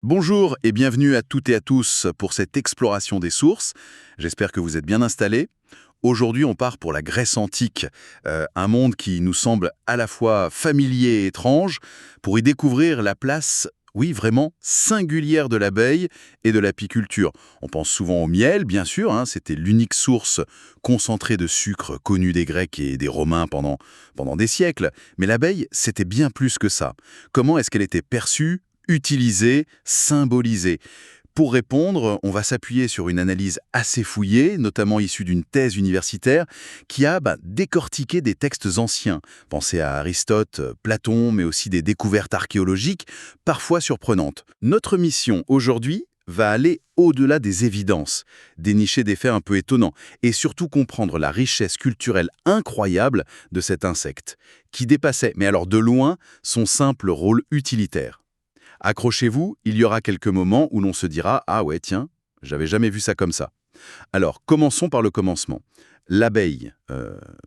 Bonjour et bienvenue à toutes et à tous pour cette exploration des sources. J'espère que vous êtes bien installés. Aujourd'hui, on part pour la Grèce antique, un monde qui nous semble à la fois familier et étrange, pour y découvrir la place, oui, vraiment singulière de l'abeille et de l'apiculture. On pense souvent au miel, bien sûr, c'était l'unique source concentrée de sucre connue des Grecs et des Romains pendant des siècles. Mais l'abeille, c'était bien plus que ça. Comment est-ce qu'elle était perçue, utilisée, symbolisée? Pour répondre, on va s'appuyer sur une analyse assez fouillée, notamment issue d'une thèse universitaire, qui a décortiqué des textes anciens. Pensez à Aristote, Platon, mais aussi des découvertes archéologiques, parfois surprenantes. Notre mission aujourd'hui va aller au-delà des évidences, dénicher des faits un peu étonnants, et surtout comprendre la richesse culturelle incroyable de cet insecte, qui dépassait, mais alors de loin, son simple rôle utilitaire. Accrochez-vous, il y aura quelques moments où l'on se dira « Ah ouais, tiens, j'avais jamais vu ça comme ça ». Alors, commençons par le commencement. L'abeille,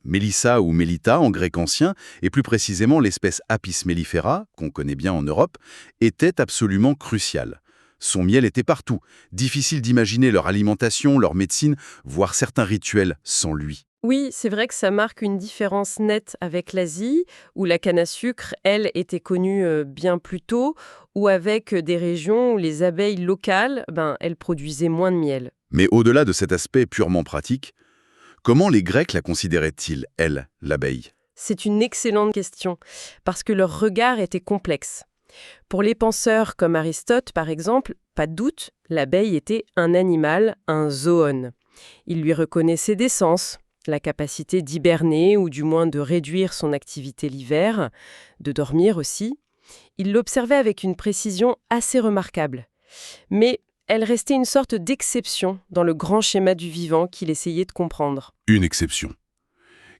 Mélissa ou Mélita en grec ancien, et plus précisément l'espèce Apis mellifera, qu'on connaît bien en Europe, était absolument cruciale. Son miel était partout. Difficile d'imaginer leur alimentation, leur médecine, voire certains rituels sans lui. Oui, c'est vrai que ça marque une différence nette avec l'Asie, où la canne à sucre, elle, était connue bien plus tôt, ou avec des régions où les abeilles locales, elles produisaient moins de miel. Mais au-delà de cet aspect purement pratique, comment les Grecs la considéraient-ils, elle, l'abeille? C'est une excellente question, parce que leur regard était complexe. Pour les penseurs comme Aristote, par exemple, pas de doute, l'abeille était un animal, un zoon. Il lui reconnaissait des sens, la capacité d'hiberner ou du moins de réduire son activité l'hiver, de dormir aussi. Il l'observait avec une précision assez remarquable. Mais elle restait une sorte d'exception dans le grand schéma du vivant qu'il essayait de comprendre. Une exception.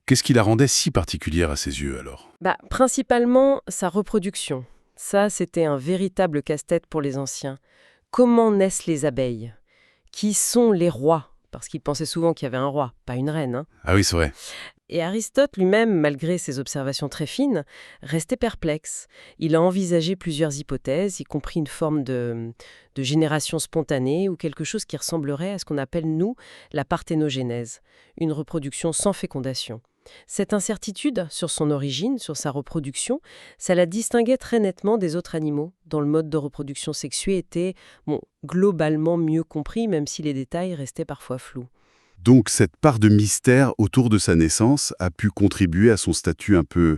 Qu'est-ce qui la rendait si particulière à ses yeux alors? Principalement sa reproduction. Ça, c'était un véritable casse-tête pour les anciens. Comment naissent les abeilles? Qui sont les rois? Parce qu'ils pensaient souvent qu'il y avait un roi, pas une reine, hein. Ah oui, c'est vrai. Et Aristote lui-même, malgré ses observations très fines, restait perplexe. Il a envisagé plusieurs hypothèses, y compris une forme de génération spontanée ou quelque chose qui ressemblerait à ce qu'on appelle, nous, la parthénogénèse, une reproduction sans fécondation. Cette incertitude sur son origine, sur sa reproduction, ça la distinguait très nettement des autres animaux, dont le mode de reproduction sexuée était, globalement mieux compris, même si les détails restaient parfois flous. Donc cette part de mystère autour de sa naissance a pu contribuer à son statut un peu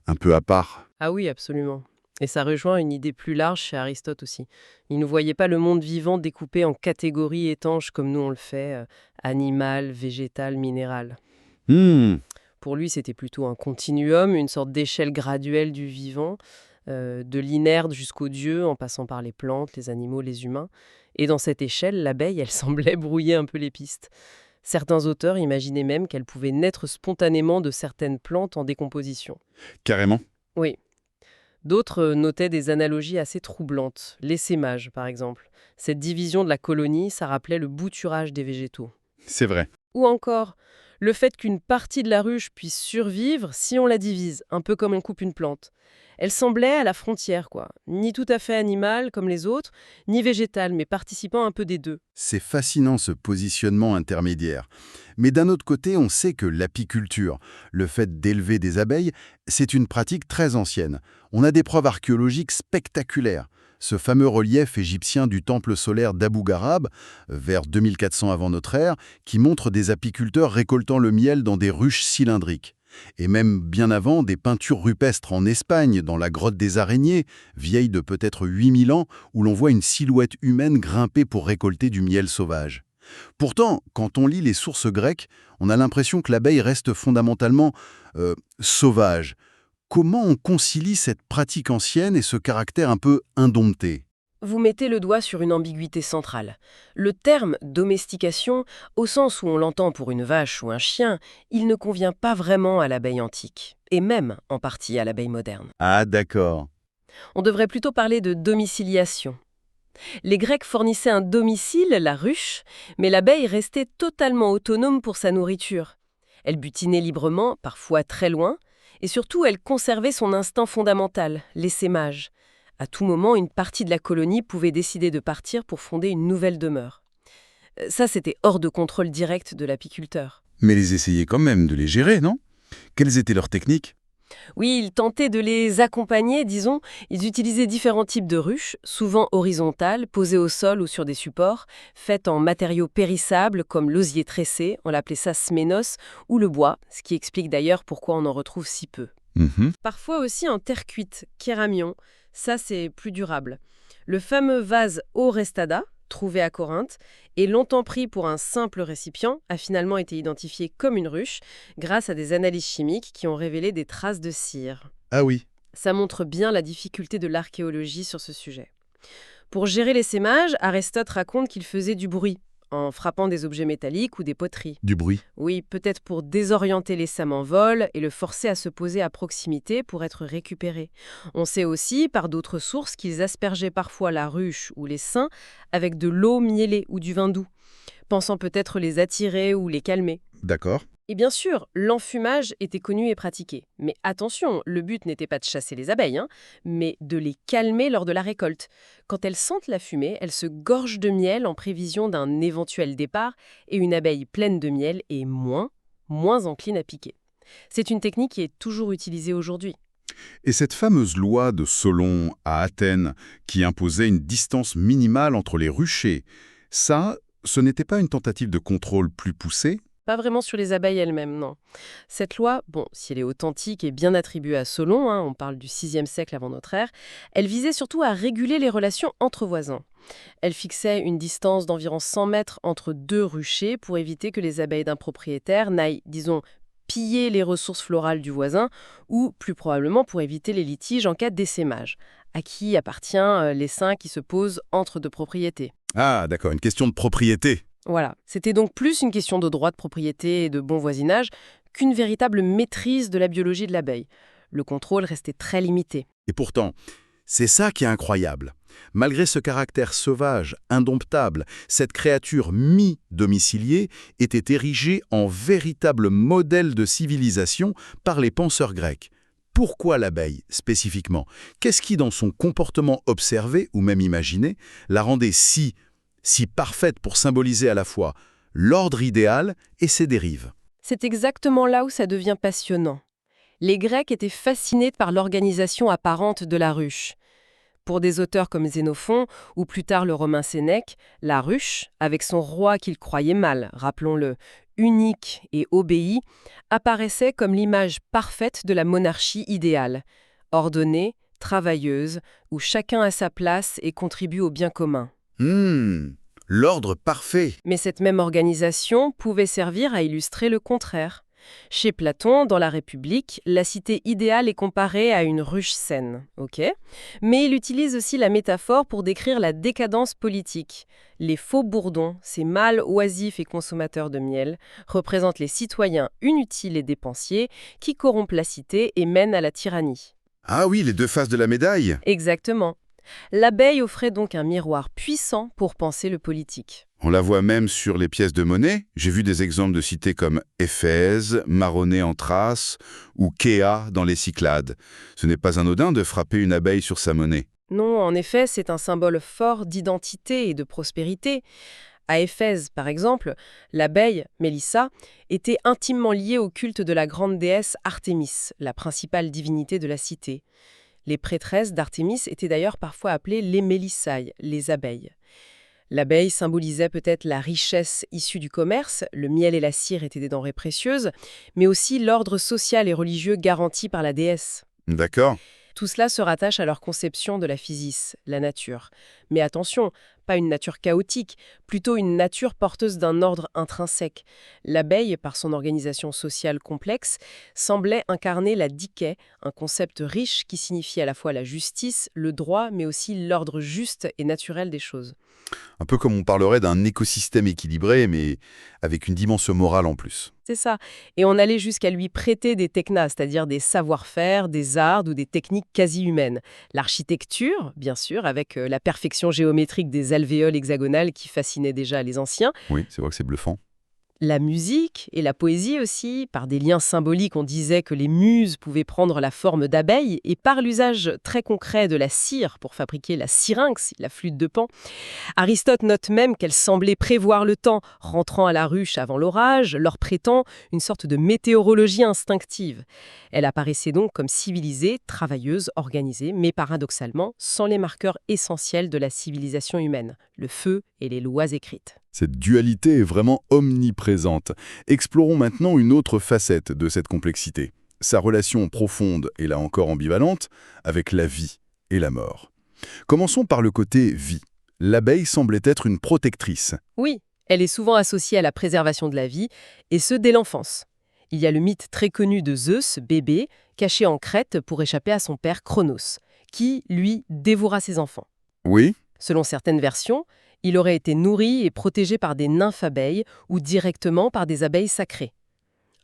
à part. Ah oui, absolument. Et ça rejoint une idée plus large chez Aristote aussi. Il ne voyait pas le monde vivant découpé en catégories étanches comme nous on le fait, animal, végétal, minéral. Hmm, Pour lui, c'était plutôt un continuum, une sorte d'échelle graduelle du vivant, de l'inerte jusqu'au Dieu, en passant par les plantes, les animaux, les humains. Et dans cette échelle, l'abeille, elle semblait brouiller un peu les pistes. Certains auteurs imaginaient même qu'elle pouvait naître spontanément de certaines plantes en décomposition. carrément. Oui. D'autres notaient des analogies assez troublantes. L'essaimage, par exemple. Cette division de la colonie, ça rappelait le bouturage des végétaux. C'est vrai. Ou encore, le fait qu'une partie de la ruche puisse survivre si on la divise, un peu comme on coupe une plante. Elle semblait à la frontière, quoi. Ni tout à fait animale comme les autres, ni végétale, mais participant un peu des deux. C'est fascinant ce positionnement intermédiaire. Mais d'un autre côté, on sait que l'apiculture, le fait d'élever des abeilles, c'est une pratique très ancienne. On a des preuves archéologiques spectaculaires. Ce fameux relief égyptien du temple solaire d'Abou Garab, vers 2400 avant notre ère, qui montre des apiculteurs récoltant le miel dans des ruches cylindriques. Et même bien avant, des peintures rupestres en Espagne, dans la grotte des araignées, vieille de peut-être 8000 ans, où l'on voit une silhouette humaine grimper pour récolter du miel sauvage. Pourtant, quand on lit les sources grecques, on a l'impression que l'abeille reste fondamentalement sauvage. Comment on concilie cette pratique ancienne et ce caractère un peu indompté? Vous mettez le doigt sur une ambiguïté centrale. Le terme domestication, au sens où on l'entend pour une vache ou un chien, il ne convient pas vraiment à l'abeille antique, et même en partie à l'abeille moderne. Ah d'accord. On devrait plutôt parler de domiciliation. Les Grecs fournissaient un domicile, la ruche, mais l'abeille restait totalement autonome pour sa nourriture. Elle butinait librement, parfois très loin, et surtout elle conservait son instinct fondamental, l'essaimage. À tout moment, une partie de la colonie pouvait décider de partir pour fonder une nouvelle demeure. Ça, c'était hors de contrôle direct de l'apiculteur. Mais ils essayaient quand même de les gérer, non? Quelles étaient leurs techniques? Oui, ils tentaient de les accompagner, disons. Ils utilisaient différents types de ruches, souvent horizontales, posées au sol ou sur des supports, faites en matériaux périssables comme l'osier tressé, on l'appelait ça sménos, ou le bois, ce qui explique d'ailleurs pourquoi on en retrouve si peu. Mhm. Parfois aussi en terre cuite, kéramion, ça c'est plus durable. Le fameux vase Orestada, trouvé à Corinthe, et longtemps pris pour un simple récipient, a finalement été identifié comme une ruche grâce à des analyses chimiques qui ont révélé des traces de cire. Ah oui. Ça montre bien la difficulté de l'archéologie sur ce sujet. Pour gérer l'essaimage, Aristote raconte qu'il faisait du bruit, en frappant des objets métalliques ou des poteries. Du bruit. Oui, peut-être pour désorienter l'essaim en vol et le forcer à se poser à proximité pour être récupéré. On sait aussi, par d'autres sources, qu'ils aspergeaient parfois la ruche ou l'essaim avec de l'eau mielée ou du vin doux, pensant peut-être les attirer ou les calmer. D'accord. Et bien sûr, l'enfumage était connu et pratiqué. Mais attention, le but n'était pas de chasser les abeilles, mais de les calmer lors de la récolte. Quand elles sentent la fumée, elles se gorgent de miel en prévision d'un éventuel départ, et une abeille pleine de miel est moins encline à piquer. C'est une technique qui est toujours utilisée aujourd'hui. Et cette fameuse loi de Solon à Athènes qui imposait une distance minimale entre les ruchers, ça, ce n'était pas une tentative de contrôle plus poussée? Pas vraiment sur les abeilles elles-mêmes, non. Cette loi, bon, si elle est authentique et bien attribuée à Solon, on parle du VIe siècle avant notre ère, elle visait surtout à réguler les relations entre voisins. Elle fixait une distance d'environ 100 mètres entre deux ruchers pour éviter que les abeilles d'un propriétaire n'aillent, disons, piller les ressources florales du voisin ou, plus probablement, pour éviter les litiges en cas d'essaimage. À qui appartient l'essaim qui se pose entre deux propriétés? Ah, d'accord, une question de propriété. Voilà, c'était donc plus une question de droit de propriété et de bon voisinage qu'une véritable maîtrise de la biologie de l'abeille. Le contrôle restait très limité. Et pourtant, c'est ça qui est incroyable. Malgré ce caractère sauvage, indomptable, cette créature mi-domiciliée était érigée en véritable modèle de civilisation par les penseurs grecs. Pourquoi l'abeille, spécifiquement? Qu'est-ce qui, dans son comportement observé ou même imaginé, la rendait si parfaite pour symboliser à la fois l'ordre idéal et ses dérives? C'est exactement là où ça devient passionnant. Les Grecs étaient fascinés par l'organisation apparente de la ruche. Pour des auteurs comme Xénophon ou plus tard le Romain Sénèque, la ruche, avec son roi qu'il croyait mal, rappelons-le, unique et obéi, apparaissait comme l'image parfaite de la monarchie idéale, ordonnée, travailleuse, où chacun a sa place et contribue au bien commun. L'ordre parfait. Mais cette même organisation pouvait servir à illustrer le contraire. Chez Platon, dans la République, la cité idéale est comparée à une ruche saine, ok? Mais il utilise aussi la métaphore pour décrire la décadence politique. Les faux bourdons, ces mâles oisifs et consommateurs de miel, représentent les citoyens inutiles et dépensiers qui corrompent la cité et mènent à la tyrannie. Ah oui, les deux faces de la médaille. Exactement. L'abeille offrait donc un miroir puissant pour penser le politique. On la voit même sur les pièces de monnaie. J'ai vu des exemples de cités comme Éphèse, Maronée en Thrace ou Chéa dans les Cyclades. Ce n'est pas anodin de frapper une abeille sur sa monnaie. Non, en effet, c'est un symbole fort d'identité et de prospérité. À Éphèse, par exemple, l'abeille, Mélissa, était intimement liée au culte de la grande déesse Artémis, la principale divinité de la cité. Les prêtresses d'Artémis étaient d'ailleurs parfois appelées les Mélissailles, les abeilles. L'abeille symbolisait peut-être la richesse issue du commerce, le miel et la cire étaient des denrées précieuses, mais aussi l'ordre social et religieux garanti par la déesse. D'accord. Tout cela se rattache à leur conception de la physis, la nature. Mais attention, pas une nature chaotique, plutôt une nature porteuse d'un ordre intrinsèque. L'abeille, par son organisation sociale complexe, semblait incarner la dike, un concept riche qui signifie à la fois la justice, le droit, mais aussi l'ordre juste et naturel des choses. Un peu comme on parlerait d'un écosystème équilibré, mais avec une dimension morale en plus. C'est ça. Et on allait jusqu'à lui prêter des technas, c'est-à-dire des savoir-faire, des arts ou des techniques quasi humaines. L'architecture, bien sûr, avec la perfection géométrique des alvéoles hexagonales qui fascinait déjà les anciens. Oui, c'est vrai que c'est bluffant. La musique et la poésie aussi, par des liens symboliques, on disait que les muses pouvaient prendre la forme d'abeilles, et par l'usage très concret de la cire pour fabriquer la syrinx, la flûte de Pan. Aristote note même qu'elle semblait prévoir le temps, rentrant à la ruche avant l'orage, leur prêtant une sorte de météorologie instinctive. Elle apparaissait donc comme civilisée, travailleuse, organisée, mais paradoxalement sans les marqueurs essentiels de la civilisation humaine, le feu et les lois écrites. Cette dualité est vraiment omniprésente. Explorons maintenant une autre facette de cette complexité. Sa relation profonde, et là encore ambivalente, avec la vie et la mort. Commençons par le côté vie. L'abeille semblait être une protectrice. Oui, elle est souvent associée à la préservation de la vie, et ce dès l'enfance. Il y a le mythe très connu de Zeus, bébé, caché en Crète pour échapper à son père Cronos, qui, lui, dévora ses enfants. Oui, Selon certaines versions, il aurait été nourri et protégé par des nymphes abeilles ou directement par des abeilles sacrées.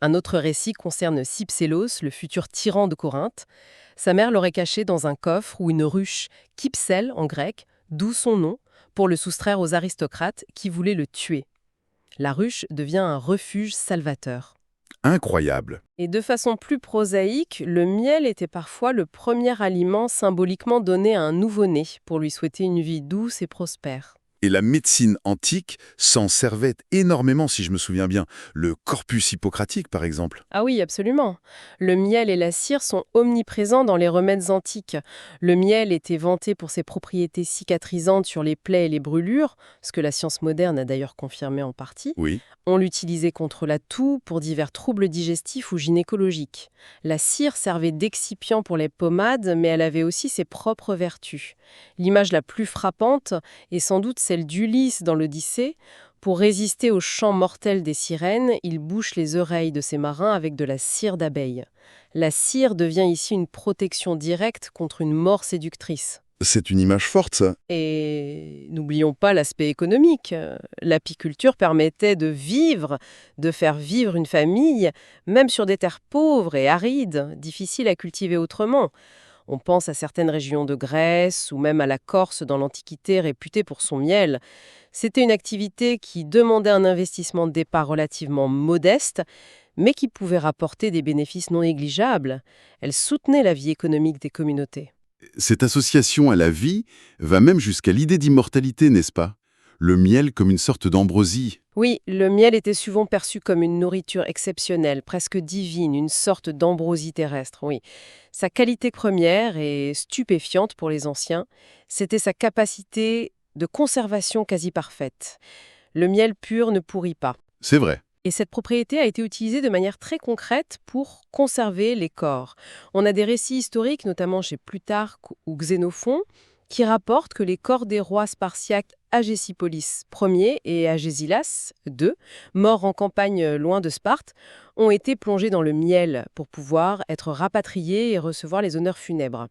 Un autre récit concerne Cypsélos, le futur tyran de Corinthe. Sa mère l'aurait caché dans un coffre ou une ruche, kypsel en grec, d'où son nom, pour le soustraire aux aristocrates qui voulaient le tuer. La ruche devient un refuge salvateur. incroyable. Et de façon plus prosaïque, le miel était parfois le premier aliment symboliquement donné à un nouveau-né pour lui souhaiter une vie douce et prospère. Et la médecine antique s'en servait énormément, si je me souviens bien. Le corpus hippocratique, par exemple. Ah oui, absolument. Le miel et la cire sont omniprésents dans les remèdes antiques. Le miel était vanté pour ses propriétés cicatrisantes sur les plaies et les brûlures, ce que la science moderne a d'ailleurs confirmé en partie. Oui. On l'utilisait contre la toux, pour divers troubles digestifs ou gynécologiques. La cire servait d'excipient pour les pommades, mais elle avait aussi ses propres vertus. L'image la plus frappante est sans doute celle d'Ulysse dans l'Odyssée. Pour résister au chant mortel des sirènes, il bouche les oreilles de ses marins avec de la cire d'abeille. La cire devient ici une protection directe contre une mort séductrice. C'est une image forte, ça. Et n'oublions pas l'aspect économique. L'apiculture permettait de vivre, de faire vivre une famille, même sur des terres pauvres et arides, difficiles à cultiver autrement. On pense à certaines régions de Grèce ou même à la Corse dans l'Antiquité réputée pour son miel. C'était une activité qui demandait un investissement de départ relativement modeste, mais qui pouvait rapporter des bénéfices non négligeables. Elle soutenait la vie économique des communautés. Cette association à la vie va même jusqu'à l'idée d'immortalité, n'est-ce pas? Le miel comme une sorte d'ambroisie. Oui, le miel était souvent perçu comme une nourriture exceptionnelle, presque divine, une sorte d'ambroisie terrestre, oui. Sa qualité première et stupéfiante pour les anciens, c'était sa capacité de conservation quasi parfaite. Le miel pur ne pourrit pas. C'est vrai. Et cette propriété a été utilisée de manière très concrète pour conserver les corps. On a des récits historiques, notamment chez Plutarque ou Xénophon, qui rapportent que les corps des rois spartiates Agésipolis Ier et Agésilas II, morts en campagne loin de Sparte, ont été plongés dans le miel pour pouvoir être rapatriés et recevoir les honneurs funèbres.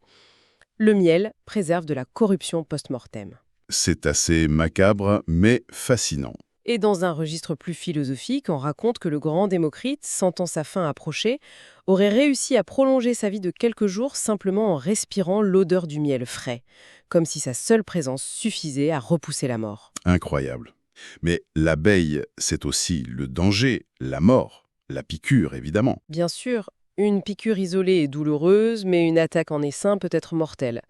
Le miel préserve de la corruption post-mortem. C'est assez macabre, mais fascinant. Et dans un registre plus philosophique, on raconte que le grand Démocrite, sentant sa fin approcher, aurait réussi à prolonger sa vie de quelques jours simplement en respirant l'odeur du miel frais, comme si sa seule présence suffisait à repousser la mort. Incroyable. Mais l'abeille, c'est aussi le danger, la mort, la piqûre, évidemment. Bien sûr, une piqûre isolée est douloureuse, mais une attaque en essaim peut être mortelle.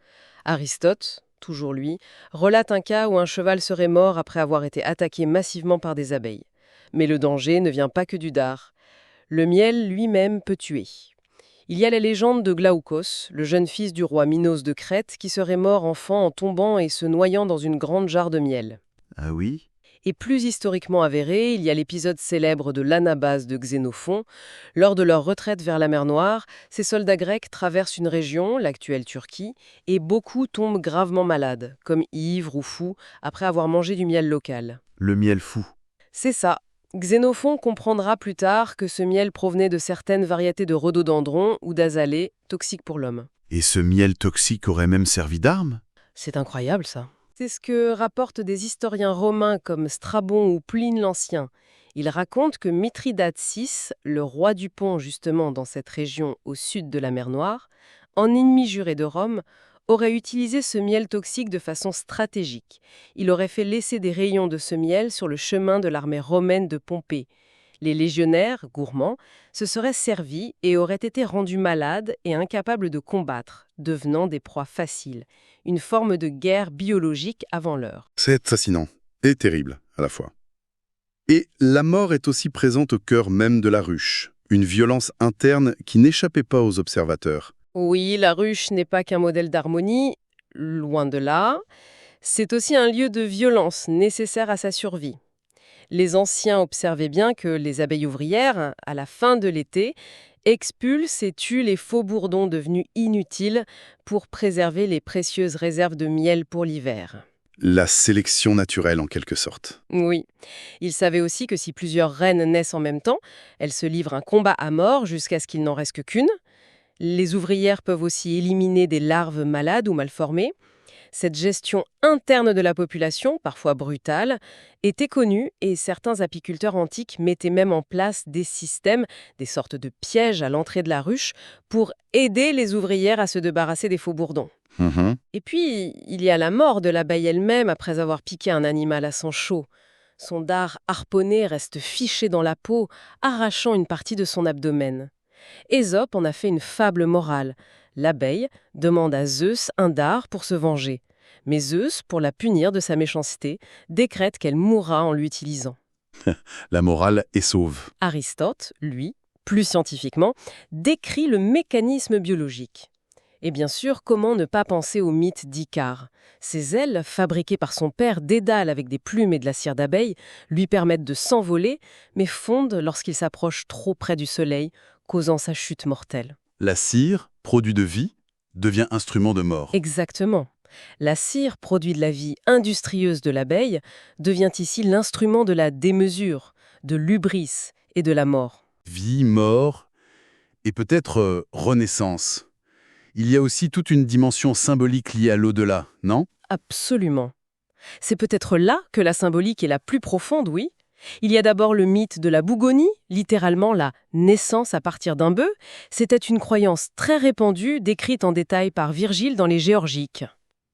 Aristote, toujours lui, relate un cas où un cheval serait mort après avoir été attaqué massivement par des abeilles. Mais le danger ne vient pas que du dard. Le miel lui-même peut tuer. Il y a la légende de Glaoukos, le jeune fils du roi Minos de Crète, qui serait mort enfant en tombant et se noyant dans une grande jarre de miel. Ah oui? Et plus historiquement avéré, il y a l'épisode célèbre de l'Anabase de Xénophon. Lors de leur retraite vers la mer Noire, ces soldats grecs traversent une région, l'actuelle Turquie, et beaucoup tombent gravement malades, comme ivres ou fous, après avoir mangé du miel local. Le miel fou. C'est ça. Xénophon comprendra plus tard que ce miel provenait de certaines variétés de rhododendrons ou d'azalées, toxiques pour l'homme. Et ce miel toxique aurait même servi d'arme? C'est incroyable, ça. C'est ce que rapportent des historiens romains comme Strabon ou Pline l'Ancien. Ils racontent que Mithridate VI, le roi du Pont justement dans cette région au sud de la mer Noire, en ennemi juré de Rome, aurait utilisé ce miel toxique de façon stratégique. Il aurait fait laisser des rayons de ce miel sur le chemin de l'armée romaine de Pompée. Les légionnaires, gourmands, se seraient servis et auraient été rendus malades et incapables de combattre, devenant des proies faciles. Une forme de guerre biologique avant l'heure. C'est fascinant et terrible à la fois. Et la mort est aussi présente au cœur même de la ruche, une violence interne qui n'échappait pas aux observateurs. Oui, la ruche n'est pas qu'un modèle d'harmonie, loin de là. C'est aussi un lieu de violence nécessaire à sa survie. Les anciens observaient bien que les abeilles ouvrières, à la fin de l'été, expulsent et tuent les faux bourdons devenus inutiles pour préserver les précieuses réserves de miel pour l'hiver. La sélection naturelle en quelque sorte. Oui, ils savaient aussi que si plusieurs reines naissent en même temps, elles se livrent un combat à mort jusqu'à ce qu'il n'en reste qu'une. Les ouvrières peuvent aussi éliminer des larves malades ou mal formées. Cette gestion interne de la population, parfois brutale, était connue et certains apiculteurs antiques mettaient même en place des systèmes, des sortes de pièges à l'entrée de la ruche pour aider les ouvrières à se débarrasser des faux bourdons. Mhm. Et puis, il y a la mort de l'abeille elle-même après avoir piqué un animal à sang chaud. Son dard harponné reste fiché dans la peau, arrachant une partie de son abdomen. Ésope en a fait une fable morale. L'abeille demande à Zeus un dard pour se venger. Mais Zeus, pour la punir de sa méchanceté, décrète qu'elle mourra en l'utilisant. La morale est sauve. Aristote, lui, plus scientifiquement, décrit le mécanisme biologique. Et bien sûr, comment ne pas penser au mythe d'Icare. Ses ailes, fabriquées par son père Dédale avec des plumes et de la cire d'abeille, lui permettent de s'envoler, mais fondent lorsqu'il s'approche trop près du soleil, causant sa chute mortelle. La cire, produit de vie, devient instrument de mort. Exactement. La cire, produit de la vie industrieuse de l'abeille, devient ici l'instrument de la démesure, de l'hubris et de la mort. Vie, mort et peut-être renaissance. Il y a aussi toute une dimension symbolique liée à l'au-delà, non? Absolument. C'est peut-être là que la symbolique est la plus profonde, oui. Il y a d'abord le mythe de la bougonie, littéralement la naissance à partir d'un bœuf. C'était une croyance très répandue, décrite en détail par Virgile dans les Géorgiques.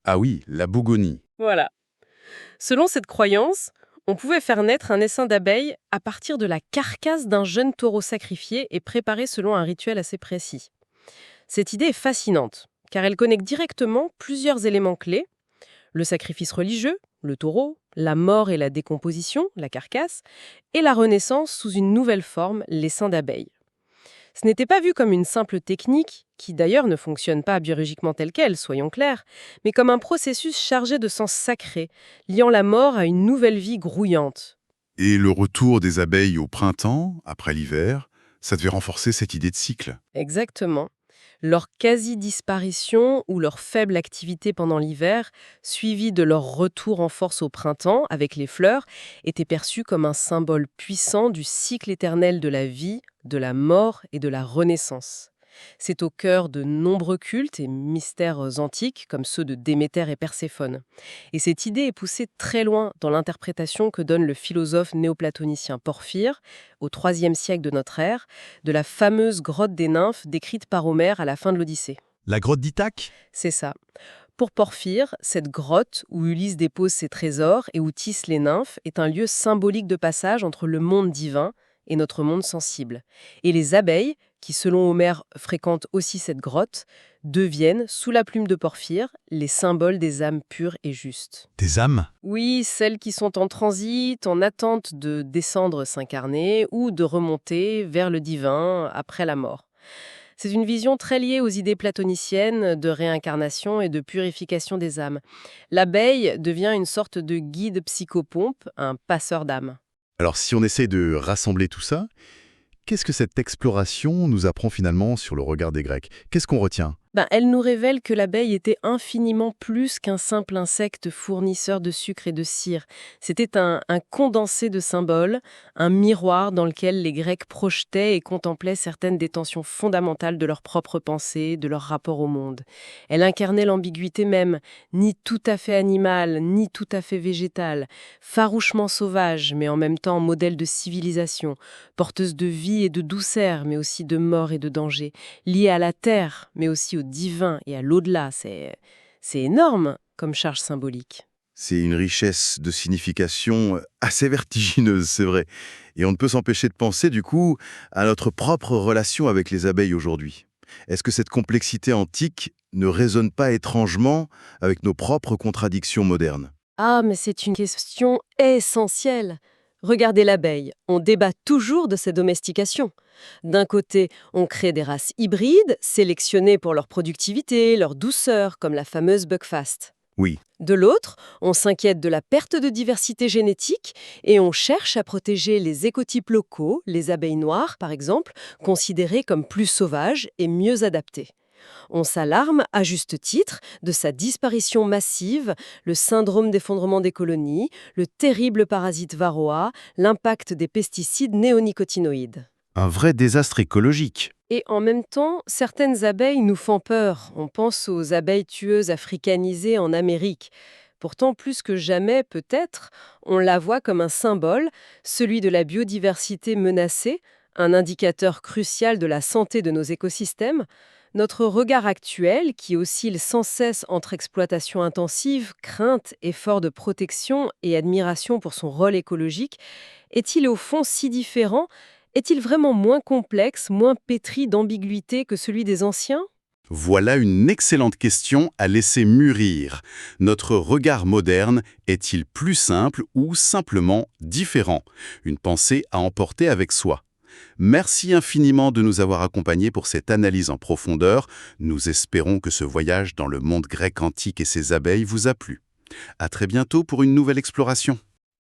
Ah oui, la bougonie. Voilà. Selon cette croyance, on pouvait faire naître un essaim d'abeilles à partir de la carcasse d'un jeune taureau sacrifié et préparé selon un rituel assez précis. Cette idée est fascinante, car elle connecte directement plusieurs éléments clés: le sacrifice religieux, le taureau, la mort et la décomposition, la carcasse, et la renaissance sous une nouvelle forme, l'essaim d'abeilles. Ce n'était pas vu comme une simple technique, qui d'ailleurs ne fonctionne pas biologiquement telle qu'elle, soyons clairs, mais comme un processus chargé de sens sacré, liant la mort à une nouvelle vie grouillante. Et le retour des abeilles au printemps, après l'hiver, ça devait renforcer cette idée de cycle. Exactement. Leur quasi-disparition ou leur faible activité pendant l'hiver, suivie de leur retour en force au printemps avec les fleurs, était perçue comme un symbole puissant du cycle éternel de la vie, de la mort et de la renaissance. C'est au cœur de nombreux cultes et mystères antiques, comme ceux de Déméter et Perséphone. Et cette idée est poussée très loin dans l'interprétation que donne le philosophe néoplatonicien Porphyre, au IIIe siècle de notre ère, de la fameuse grotte des nymphes décrite par Homère à la fin de l'Odyssée. La grotte d'Ithaque? C'est ça. Pour Porphyre, cette grotte où Ulysse dépose ses trésors et où tissent les nymphes est un lieu symbolique de passage entre le monde divin et notre monde sensible. Et les abeilles, qui selon Homère fréquentent aussi cette grotte, deviennent, sous la plume de Porphyre, les symboles des âmes pures et justes. Des âmes? Oui, celles qui sont en transit, en attente de descendre s'incarner ou de remonter vers le divin après la mort. C'est une vision très liée aux idées platoniciennes de réincarnation et de purification des âmes. L'abeille devient une sorte de guide psychopompe, un passeur d'âmes. Alors si on essaie de rassembler tout ça, qu'est-ce que cette exploration nous apprend finalement sur le regard des Grecs? Qu'est-ce qu'on retient? Elle nous révèle que l'abeille était infiniment plus qu'un simple insecte fournisseur de sucre et de cire. C'était un condensé de symboles, un miroir dans lequel les Grecs projetaient et contemplaient certaines des tensions fondamentales de leur propre pensée, de leur rapport au monde. Elle incarnait l'ambiguïté même, ni tout à fait animale, ni tout à fait végétale, farouchement sauvage, mais en même temps modèle de civilisation, porteuse de vie et de douceur, mais aussi de mort et de danger, liée à la terre, mais aussi au divin et à l'au-delà. C'est énorme comme charge symbolique. C'est une richesse de signification assez vertigineuse, c'est vrai. Et on ne peut s'empêcher de penser, du coup, à notre propre relation avec les abeilles aujourd'hui. Est-ce que cette complexité antique ne résonne pas étrangement avec nos propres contradictions modernes? Ah, mais c'est une question essentielle. Regardez l'abeille, on débat toujours de ses domestications. D'un côté, on crée des races hybrides, sélectionnées pour leur productivité, leur douceur, comme la fameuse Buckfast. Oui, De l'autre, on s'inquiète de la perte de diversité génétique et on cherche à protéger les écotypes locaux, les abeilles noires par exemple, considérées comme plus sauvages et mieux adaptées. On s'alarme, à juste titre, de sa disparition massive, le syndrome d'effondrement des colonies, le terrible parasite varroa, l'impact des pesticides néonicotinoïdes. un vrai désastre écologique. Et en même temps, certaines abeilles nous font peur. On pense aux abeilles tueuses africanisées en Amérique. Pourtant, plus que jamais, peut-être, on la voit comme un symbole, celui de la biodiversité menacée, un indicateur crucial de la santé de nos écosystèmes. Notre regard actuel, qui oscille sans cesse entre exploitation intensive, crainte, effort de protection et admiration pour son rôle écologique, est-il au fond si différent? Est-il vraiment moins complexe, moins pétri d'ambiguïté que celui des anciens? Voilà une excellente question à laisser mûrir. Notre regard moderne est-il plus simple ou simplement différent? Une pensée à emporter avec soi. Merci infiniment de nous avoir accompagnés pour cette analyse en profondeur. Nous espérons que ce voyage dans le monde grec antique et ses abeilles vous a plu. À très bientôt pour une nouvelle exploration.